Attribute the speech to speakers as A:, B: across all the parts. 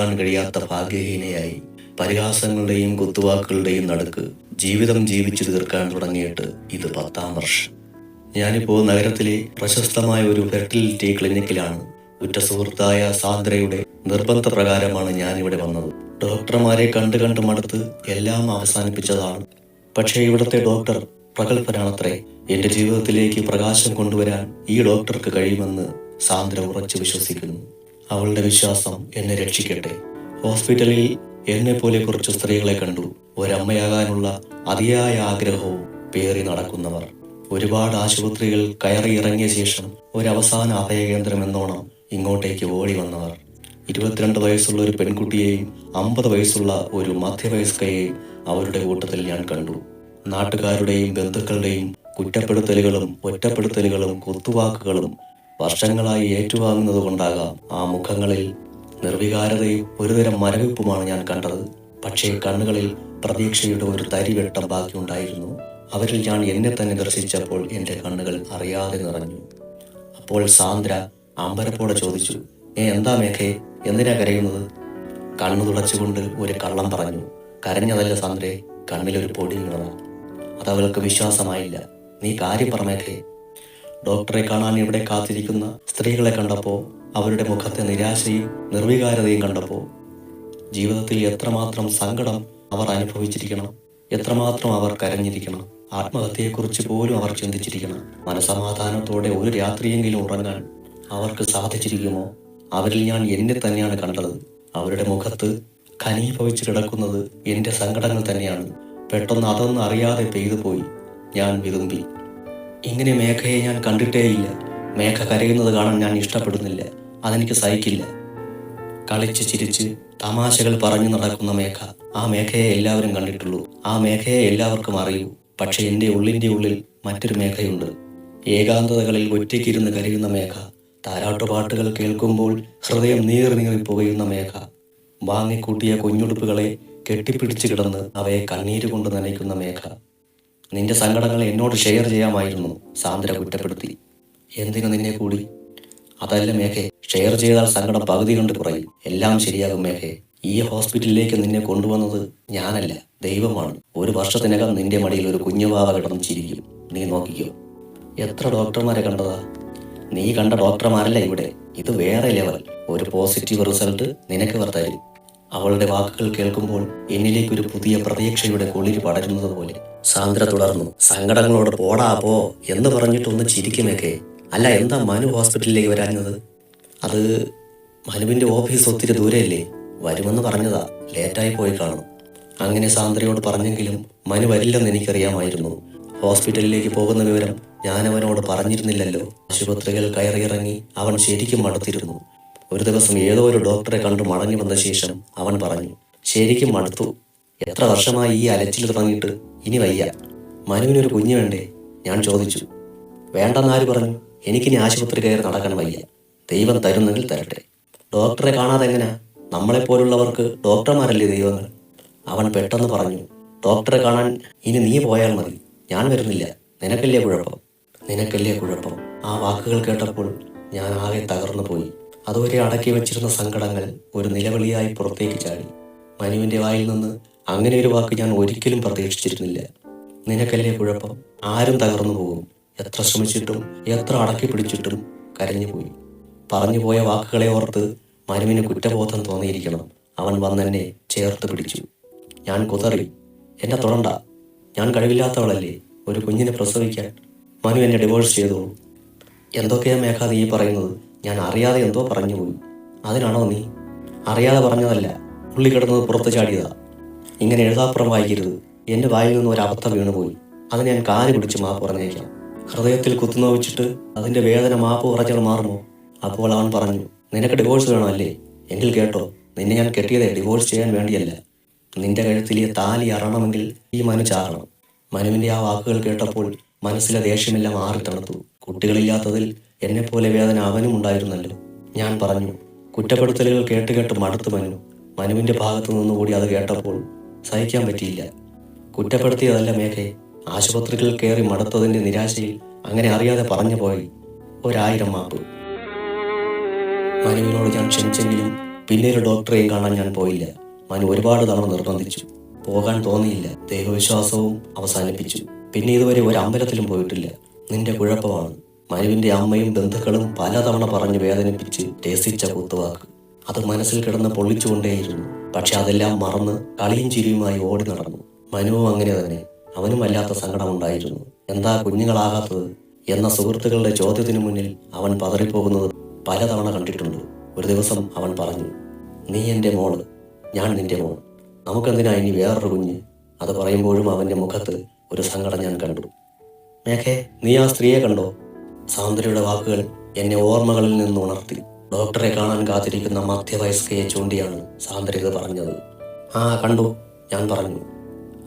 A: കണ്ടെത്താൻ കഴിയാത്ത ഭാഗ്യഹീനയായി പരിഹാസങ്ങളുടെയും കുത്തുവാക്കുകളുടെയും നടുക്ക് ജീവിതം ജീവിച്ചു തീർക്കാൻ തുടങ്ങിയിട്ട് ഇത് 10ാം വർഷം. ഞാനിപ്പോൾ നഗരത്തിലെ പ്രശസ്തമായ ഒരു ഫെർട്ടിലിറ്റി ക്ലിനിക്കിലാണ്. ഉറ്റ സുഹൃത്തായ സാന്ദ്രയുടെ നിർബന്ധപ്രകാരമാണ് ഞാനിവിടെ വന്നത്. ഡോക്ടർമാരെ കണ്ട് മടുത്ത് എല്ലാം അവസാനിപ്പിച്ചതാണ്. പക്ഷേ ഇവിടുത്തെ ഡോക്ടർ പ്രഗത്ഭനാണത്രേ. എന്റെ ജീവിതത്തിലേക്ക് പ്രകാശം കൊണ്ടുവരാൻ ഈ ഡോക്ടർക്ക് കഴിയുമെന്ന് സാന്ദ്ര ഉറച്ചു വിശ്വസിക്കുന്നു. അവളുടെ വിശ്വാസം എന്നെ രക്ഷിക്കട്ടെ. ഹോസ്പിറ്റലിൽ എന്നെപ്പോലെ കുറച്ച് സ്ത്രീകളെ കണ്ടു. ഒരമ്മയാകാനുള്ള അതിയായ ആഗ്രഹവും പേറി നടക്കുന്നവർ. ഒരുപാട് ആശുപത്രികൾ കയറി ഇറങ്ങിയ ശേഷം ഒരവസാന അഭയകേന്ദ്രം എന്നോണം ഇങ്ങോട്ടേക്ക് ഓടി വന്നവർ. 22 വയസ്സുള്ള ഒരു പെൺകുട്ടിയെയും 50 വയസ്സുള്ള ഒരു മധ്യവയസ്കയെയും അവരുടെ കൂട്ടത്തിൽ ഞാൻ കണ്ടു. നാട്ടുകാരുടെയും ബന്ധുക്കളുടെയും കുറ്റപ്പെടുത്തലുകളും ഒറ്റപ്പെടുത്തലുകളും കുത്തുവാക്കുകളും വർഷങ്ങളായി ഏറ്റുവാങ്ങുന്നത് കൊണ്ടാകാം ആ മുഖങ്ങളിൽ നിർവികാരതയും ഒരുതരം മരവിപ്പുമാണ് ഞാൻ കണ്ടത്. പക്ഷേ കണ്ണുകളിൽ പ്രതീക്ഷയുടെ ഒരു തരിവെട്ടം ബാക്കിയുണ്ടായിരുന്നു. അവരിൽ ഞാൻ എന്നെ തന്നെ ദർശിച്ചപ്പോൾ എൻ്റെ കണ്ണുകൾ അറിയാതെ നിറഞ്ഞു. അപ്പോൾ സാന്ദ്ര അമ്പരപ്പോടെ ചോദിച്ചു, എന്താ മേഘേ, എന്തിനാ കരയുന്നത്? കണ്ണു തുടച്ചുകൊണ്ട് ഒരു കള്ളം പറഞ്ഞു. കരഞ്ഞതല്ല സാന്ദ്രേ, കണ്ണിലൊരു പൊടി വീണതാ. അതവൾക്ക് വിശ്വാസമായില്ല. നീ കാര്യം പറ മേഘേ. ഡോക്ടറെ കാണാൻ ഇവിടെ കാത്തിരിക്കുന്ന സ്ത്രീകളെ കണ്ടപ്പോൾ, അവരുടെ മുഖത്തെ നിരാശയും നിർവികാരതയും കണ്ടപ്പോൾ, ജീവിതത്തിൽ എത്രമാത്രം സങ്കടം അവർ അനുഭവിച്ചിരിക്കണം, എത്രമാത്രം അവർ കരഞ്ഞിരിക്കണം, ആത്മഹത്യയെക്കുറിച്ച് പോലും അവർ ചിന്തിച്ചിരിക്കണം. മനസമാധാനത്തോടെ ഒരു രാത്രിയെങ്കിലും ഉറങ്ങാൻ അവർക്ക് സാധിച്ചിരിക്കുമോ? അവരിൽ ഞാൻ എന്നെ തന്നെയാണ് കണ്ടത്. അവരുടെ മുഖത്ത് ഘനീഭവിച്ച് കിടക്കുന്നത് എൻ്റെ സങ്കടങ്ങൾ തന്നെയാണ്. പെട്ടെന്ന് അതൊന്നും അറിയാതെ പെയ്തു പോയി. ഞാൻ വിതുമ്പി. ഇങ്ങനെ മേഘയെ ഞാൻ കണ്ടിട്ടേയില്ല. മേഘ കരയുന്നത് കാണാൻ ഞാൻ ഇഷ്ടപ്പെടുന്നില്ല. അതെനിക്ക് സഹിക്കില്ല. കളിച്ച് ചിരിച്ച് തമാശകൾ പറഞ്ഞു നടക്കുന്ന മേഘ, ആ മേഘയെ എല്ലാവരും കണ്ടിട്ടുള്ളൂ. ആ മേഘയെ എല്ലാവർക്കും അറിയൂ. പക്ഷെ എൻ്റെ ഉള്ളിൻ്റെ ഉള്ളിൽ മറ്റൊരു മേഘയുണ്ട്. ഏകാന്തതകളിൽ ഒറ്റയ്ക്കിരുന്ന് കരയുന്ന മേഘ, താരാട്ടുപാട്ടുകൾ കേൾക്കുമ്പോൾ ഹൃദയം നീറി പുകയുന്ന മേഘ, വാങ്ങിക്കൂട്ടിയ കുഞ്ഞുടുപ്പുകളെ കെട്ടിപ്പിടിച്ചു കിടന്ന് അവയെ കണ്ണീര് കൊണ്ട് നനയ്ക്കുന്ന മേഘ. നിന്റെ സങ്കടങ്ങൾ എന്നോട് ഷെയർ ചെയ്യാമായിരുന്നു, സാന്ദ്ര കുറ്റപ്പെടുത്തി. എന്തിനു നിന്നെ കൂടി? അതല്ല മേഘെ, ഷെയർ ചെയ്താൽ സങ്കടം പകുതി കൊണ്ട് കുറയും. എല്ലാം ശരിയാകും മേഘെ. ഈ ഹോസ്പിറ്റലിലേക്ക് നിന്നെ കൊണ്ടുവന്നത് ഞാനല്ല, ദൈവമാണ്. 1 വർഷത്തിനകം നിന്റെ മടിയിൽ ഒരു കുഞ്ഞുവാവ കിടന്ന് ചിരിക്കും. നീ നോക്കിക്കോ. എത്ര ഡോക്ടർമാരെ കണ്ടതാ? നീ കണ്ട ഡോക്ടർമാരല്ല ഇവിടെ. ഇത് വേറെ ലെവൽ. ഒരു പോസിറ്റീവ് റിസൾട്ട് നിനക്ക് തരും. അവളുടെ വാക്കുകൾ കേൾക്കുമ്പോൾ എന്നിലേക്കൊരു പുതിയ പ്രതീക്ഷയുടെ കുളിര് പടരുന്നത് പോലെ. സാന്ദ്ര തുടർന്നു, സങ്കടങ്ങളോട് പോടാ പോ എന്ന് പറഞ്ഞിട്ടൊന്ന് ചിരിക്കുമൊക്കെ. അല്ല, എന്താ മനു ഹോസ്പിറ്റലിലേക്ക് വരാഞ്ഞത്? അത് മനുവിന്റെ ഓഫീസ് ഒത്തിരി ദൂരെയല്ലേ, വരുമെന്ന് പറഞ്ഞതാ. ലേറ്റായി പോയി കാണും. അങ്ങനെ സാന്ദ്രയോട് പറഞ്ഞെങ്കിലും മനു വരില്ലെന്ന് എനിക്കറിയാമായിരുന്നു. ഹോസ്പിറ്റലിലേക്ക് പോകുന്ന വിവരം ഞാൻ അവനോട് പറഞ്ഞിരുന്നില്ലല്ലോ. ആശുപത്രികൾ കയറിയിറങ്ങി അവൻ ശരിക്കും മടുത്തിരുന്നു. ഒരു ദിവസം ഏതോ ഒരു ഡോക്ടറെ കണ്ടു മടങ്ങി വന്ന ശേഷം അവൻ പറഞ്ഞു, ശരിക്കും മടുത്തു. എത്ര വർഷമായി ഈ അലച്ചിൽ തുടങ്ങിയിട്ട്, ഇനി വയ്യ. മനുവിനൊരു കുഞ്ഞു വേണ്ടേ? ഞാൻ ചോദിച്ചു. വേണ്ടെന്നാര് പറഞ്ഞു? എനിക്കിനി ആശുപത്രി കയറി നടക്കാൻ വയ്യ. ദൈവം തരുന്നെങ്കിൽ തരട്ടെ. ഡോക്ടറെ കാണാതെ എങ്ങനെയാ? നമ്മളെപ്പോലുള്ളവർക്ക് ഡോക്ടർമാരല്ലേ ദൈവങ്ങൾ? അവൻ പെട്ടെന്ന് പറഞ്ഞു, ഡോക്ടറെ കാണാൻ ഇനി നീ പോയാൽ മതി, ഞാൻ വരുന്നില്ല. നിനക്കല്ലേ കുഴപ്പം? നിനക്കല്ലേ കുഴപ്പം? ആ വാക്കുകൾ കേട്ടപ്പോൾ ഞാൻ ആകെ തകർന്നു പോയി. അതുവരെ അടക്കി വെച്ചിരുന്ന സങ്കടങ്ങൾ ഒരു നിലവിളിയായി പുറത്തേക്ക് ചാടി. മനുവിന്റെ വായിൽ നിന്ന് അങ്ങനെ ഒരു വാക്ക് ഞാൻ ഒരിക്കലും പ്രതീക്ഷിച്ചിരുന്നില്ല. നിനക്കല്ലേ കുഴപ്പം? ആരും തകർന്നു പോകും. എത്ര ശ്രമിച്ചിട്ടും എത്ര അടക്കി പിടിച്ചിട്ടും കരഞ്ഞുപോയി. പറഞ്ഞുപോയ വാക്കുകളെ ഓർത്ത് മനുവിന് കുറ്റബോധം തോന്നിയിരിക്കണം. അവൻ വന്നെന്നെ ചേർത്ത് പിടിച്ചു. ഞാൻ കുതറി. എന്നെ തൊടണ്ട, ഞാൻ കഴിവില്ലാത്തവളല്ലേ ഒരു കുഞ്ഞിനെ പ്രസവിക്കാൻ. മനു എന്നെ ഡിവോഴ്സ് ചെയ്തോളൂ. എന്തൊക്കെയാ മേഘ നീ പറയുന്നത്? ഞാൻ അറിയാതെ എന്തോ പറഞ്ഞുപോയി. അതിനാണോ നീ? അറിയാതെ പറഞ്ഞതല്ല, ഉള്ളി കിടന്നത് പുറത്ത് ചാടിയതാ. ഇങ്ങനെ എഴുതാപ്പുറം വായിക്കരുത്. എൻ്റെ വായിൽ നിന്ന് ഒരു അബദ്ധം വീണുപോയി. അത് ഞാൻ കാല് പിടിച്ച് മാപ്പ് പറഞ്ഞേക്കാം. ഹൃദയത്തിൽ കുത്തുനോവിച്ചിട്ട് അതിൻ്റെ വേദന മാപ്പ് പറഞ്ഞാൽ മാറുമോ? അപ്പോൾ അവൻ പറഞ്ഞു, നിനക്ക് ഡിവോഴ്സ് വേണമല്ലേ? എങ്കിൽ കേട്ടോ, നിന്നെ ഞാൻ കെട്ടിയതേ ഡിവോഴ്സ് ചെയ്യാൻ വേണ്ടിയല്ല. നിന്റെ കഴുത്തിലെ താലി അറണമെങ്കിൽ ഈ മനു ചാറണം. മനുവിൻ്റെ ആ വാക്കുകൾ കേട്ടപ്പോൾ മനസ്സിലെ ദേഷ്യമെല്ലാം ആറിത്തണുത്തു. കുട്ടികളില്ലാത്തതിൽ എന്നെപ്പോലെ വേദന അവനും ഉണ്ടായിരുന്നല്ലോ. ഞാൻ പറഞ്ഞു. കുറ്റപ്പെടുത്തലുകൾ കേട്ട് മടുത്തു മനു. മനുവിൻ്റെ ഭാഗത്തു നിന്നുകൂടി അത് കേട്ടപ്പോൾ സഹിക്കാൻ പറ്റിയില്ല. കുറ്റപ്പെടുത്തിയതല്ല മേഘെ, ആശുപത്രികൾ കയറി മടുത്തതിൻ്റെ നിരാശയിൽ അങ്ങനെ അറിയാതെ പറഞ്ഞു പോയി. 1000 മാപ്പ്. മനുവിനോട് ഞാൻ ക്ഷമിച്ചെങ്കിലും പിന്നീട് ഡോക്ടറെയും കാണാൻ ഞാൻ പോയില്ല. മനു ഒരുപാട് തവണ നിർബന്ധിച്ചു. പോകാൻ തോന്നിയില്ല. ദൈവവിശ്വാസവും അവസാനിപ്പിച്ചു. പിന്നെ ഇതുവരെ ഒരു അമ്പലത്തിലും പോയിട്ടില്ല. നിന്റെ കുഴപ്പമാണ്. മനുവിന്റെ അമ്മയും ബന്ധുക്കളും പലതവണ പറഞ്ഞ് വേദനിപ്പിച്ച് രസിച്ച കുത്തുവാക്ക്. അത് മനസ്സിൽ കിടന്ന് പൊള്ളിച്ചുകൊണ്ടേയിരുന്നു. പക്ഷെ അതെല്ലാം മറന്ന് കളിയും ചിരിയുമായി ഓടി നടന്നു. മനുവും അങ്ങനെ തന്നെ. അവനും വല്ലാത്ത സങ്കടമുണ്ടായിരുന്നു. എന്താ കുഞ്ഞുങ്ങളാകാത്തത് എന്ന സുഹൃത്തുക്കളുടെ ചോദ്യത്തിനു മുന്നിൽ അവൻ പതറിപ്പോകുന്നത് പലതവണ കണ്ടിട്ടുണ്ട്. ഒരു ദിവസം അവൻ പറഞ്ഞു, നീ എൻ്റെ മോള്, ഞാൻ നിന്റെ മോൾ, നമുക്കെന്തിനാ ഇനി വേറൊരു കുഞ്ഞ്? അത് പറയുമ്പോഴും അവൻ്റെ മുഖത്ത് ഒരു സങ്കടം ഞാൻ കണ്ടു. മേഘേ, നീ ആ സ്ത്രീയെ കണ്ടോ? സാന്ദ്രയുടെ വാക്കുകൾ എന്നെ ഓർമ്മകളിൽ നിന്ന് ഉണർത്തി. ഡോക്ടറെ കാണാൻ കാത്തിരിക്കുന്ന മധ്യവയസ്കയെ ചൂണ്ടിയാണ് സാന്ദ്ര ഇത് പറഞ്ഞത്. ആ കണ്ടു, ഞാൻ പറഞ്ഞു.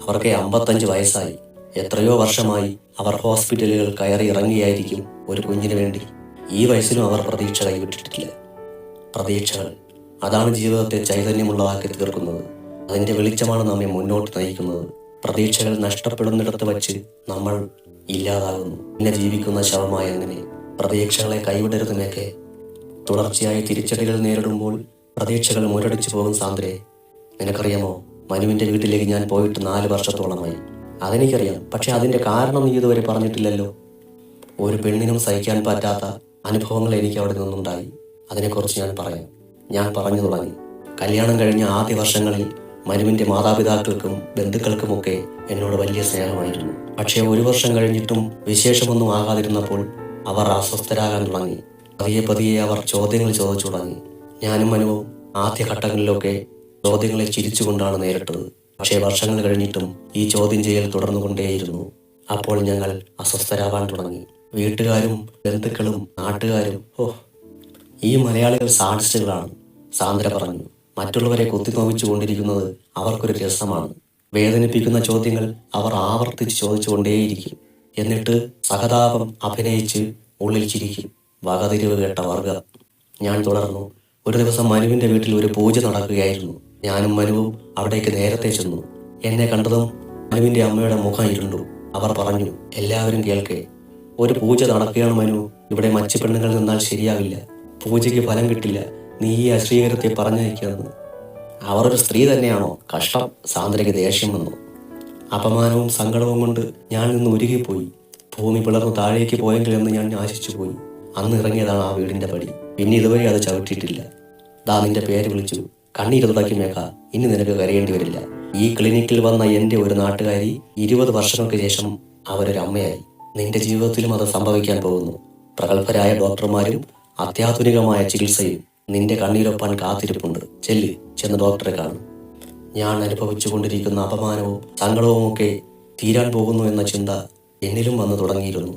A: അവർക്ക് 55 വയസ്സായി. എത്രയോ വർഷമായി അവർ ഹോസ്പിറ്റലുകൾ കയറി ഇറങ്ങിയായിരിക്കും ഒരു കുഞ്ഞിന് വേണ്ടി. ഈ വയസ്സിലും അവർ പ്രതീക്ഷ കൈവിട്ടിട്ടില്ല. പ്രതീക്ഷകൾ, അതാണ് ജീവിതത്തെ ചൈതന്യമുള്ളതാക്കി തീർക്കുന്നത്. അതിൻ്റെ വെളിച്ചമാണ് നമ്മെ മുന്നോട്ട് നയിക്കുന്നത്. പ്രതീക്ഷകൾ നഷ്ടപ്പെടുന്നിടത്ത് വച്ച് നമ്മൾ ഇല്ലാതാകുന്നു. പിന്നെ ജീവിക്കുന്ന ശവമായി അങ്ങനെ. പ്രതീക്ഷകളെ കൈവിടരുത് മേഘേ. തുടർച്ചയായി തിരിച്ചടികൾ നേരിടുമ്പോൾ പ്രതീക്ഷകൾ മുരടിച്ചു പോകും സാന്ദ്രയെ. നിനക്കറിയാമോ, മനുവിൻ്റെ വീട്ടിലേക്ക് ഞാൻ പോയിട്ട് 4 വർഷത്തോളമായി. അതെനിക്കറിയാം. പക്ഷെ അതിൻ്റെ കാരണം നീ ഇതുവരെ പറഞ്ഞിട്ടില്ലല്ലോ. ഒരു പെണ്ണിനും സഹിക്കാൻ പറ്റാത്ത അനുഭവങ്ങൾ എനിക്ക് അവിടെ നിന്നുണ്ടായി. അതിനെക്കുറിച്ച് ഞാൻ പറയാം. ഞാൻ പറഞ്ഞു തുടങ്ങി. കല്യാണം കഴിഞ്ഞ ആദ്യ വർഷങ്ങളിൽ മനുവിൻ്റെ മാതാപിതാക്കൾക്കും ബന്ധുക്കൾക്കുമൊക്കെ എന്നോട് വലിയ സ്നേഹമായിരുന്നു. പക്ഷേ 1 വർഷം കഴിഞ്ഞിട്ടും വിശേഷമൊന്നും ആകാതിരുന്നപ്പോൾ അവർ അസ്വസ്ഥരാകാൻ തുടങ്ങി. പതിയെ അവർ ചോദ്യങ്ങൾ ചോദിച്ചു തുടങ്ങി. ഞാനും മനുവും ആദ്യഘട്ടങ്ങളിലൊക്കെ ചോദ്യങ്ങളെ ചിരിച്ചുകൊണ്ടാണ് നേരിട്ടത്. പക്ഷേ വർഷങ്ങൾ കഴിഞ്ഞിട്ടും ഈ ചോദ്യം ചെയ്യൽ തുടർന്നുകൊണ്ടേയിരുന്നു. അപ്പോൾ ഞങ്ങൾ അസ്വസ്ഥരാവാൻ തുടങ്ങി. വീട്ടുകാരും ബന്ധുക്കളും നാട്ടുകാരും. ഈ മലയാളികൾ സാഡിസ്റ്റുകളാണ്, സാന്ദ്ര പറഞ്ഞു. മറ്റുള്ളവരെ കുത്തിനോവിച്ചു കൊണ്ടിരിക്കുന്നത് അവർക്കൊരു രസമാണ്. വേദനിപ്പിക്കുന്ന ചോദ്യങ്ങൾ അവർ ആവർത്തിച്ച് ചോദിച്ചുകൊണ്ടേയിരിക്കും. എന്നിട്ട് സഹതാപം അഭിനയിച്ച് ഉള്ളിൽ ചിരിക്കും. വകതിരിവ് കേട്ട വർഗം. ഞാൻ തുടർന്നു. ഒരു ദിവസം മനുവിൻ്റെ വീട്ടിൽ ഒരു പൂജ നടക്കുകയായിരുന്നു. ഞാനും മനുവും അവിടേക്ക് നേരത്തെ ചെന്നു. എന്നെ കണ്ടതും മനുവിൻ്റെ അമ്മയുടെ മുഖം ഇരുണ്ടു. അവർ പറഞ്ഞു, എല്ലാവരും കേൾക്കേ, ഒരു പൂജ നടക്കുകയാണ് മനു. ഇവിടെ മച്ചിപ്പെണ്ണുങ്ങൾ നിന്നാൽ ശരിയാവില്ല. പൂജയ്ക്ക് ഫലം കിട്ടില്ല. നീ ഈ അശ്രീകരത്തെ പറഞ്ഞയക്കുന്നത്. അവർ ഒരു സ്ത്രീ തന്നെയാണോ? കഷ്ടം. സാന്ദ്രയ്ക്ക് ദേഷ്യം വന്നു. അപമാനവും സങ്കടവും കൊണ്ട് ഞാൻ നിന്ന് ഉരുകിപ്പോയി. ഭൂമി പിളർന്ന് താഴേക്ക് പോയെങ്കിലെന്ന് ഞാൻ ആശിച്ചു പോയി. അന്ന് ഇറങ്ങിയതാണ് ആ വീടിൻ്റെ പടി. പിന്നെ ഇതുവരെ അത് ചവിട്ടിയിട്ടില്ല. ദാ നിന്റെ പേര് വിളിച്ചു. കണ്ണീര് തുടക്കി മേഘ. ഇനി നിനക്ക് കരയേണ്ടി വരില്ല. ഈ ക്ലിനിക്കിൽ വന്ന എൻ്റെ ഒരു നാട്ടുകാരി 20 വർഷങ്ങൾക്ക് ശേഷം അവരൊരു അമ്മയായി. നിന്റെ ജീവിതത്തിലും അത് സംഭവിക്കാൻ പോകുന്നു. പ്രഗത്ഭരായ ഡോക്ടർമാരും അത്യാധുനികമായ ചികിത്സയും നിന്റെ കണ്ണീരൊപ്പാൻ കാത്തിരിപ്പുണ്ട്. ചെന്ന് ഡോക്ടറെ കാണും. ഞാൻ അനുഭവിച്ചു കൊണ്ടിരിക്കുന്ന അപമാനവും സങ്കടവുമൊക്കെ തീരാൻ പോകുന്നു എന്ന ചിന്ത എന്നിലും വന്നു തുടങ്ങിയിരുന്നു.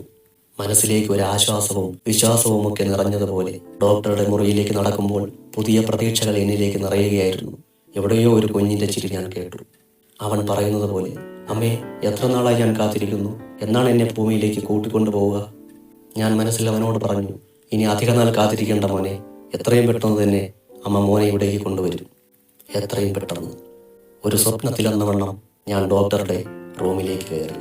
A: മനസ്സിലേക്ക് ഒരു ആശ്വാസവും വിശ്വാസവും ഒക്കെ നിറഞ്ഞതുപോലെ ഡോക്ടറുടെ മുറിയിലേക്ക് നടക്കുമ്പോൾ പുതിയ പ്രതീക്ഷകൾ എന്നിലേക്ക് നിറയുകയായിരുന്നു. എവിടെയോ ഒരു കുഞ്ഞിൻ്റെ ചിരി ഞാൻ കേട്ടു. അവൻ പറയുന്നത് പോലെ, അമ്മേ, എത്ര നാളായി ഞാൻ കാത്തിരിക്കുന്നു. എന്നാണ് എന്നെ ഭൂമിയിലേക്ക് കൂട്ടിക്കൊണ്ടു പോവുക? ഞാൻ മനസ്സിൽ അവനോട് പറഞ്ഞു, ഇനി അധിക നാൾ കാത്തിരിക്കേണ്ട മോനെ. എത്രയും പെട്ടെന്ന് തന്നെ അമ്മ മോനെ ഇവിടേക്ക് കൊണ്ടുവരും. എത്രയും പെട്ടെന്ന്. ഒരു സ്വപ്നത്തിലെന്ന വണ്ണം ഞാൻ ഡോക്ടറുടെ റൂമിലേക്ക് കയറി.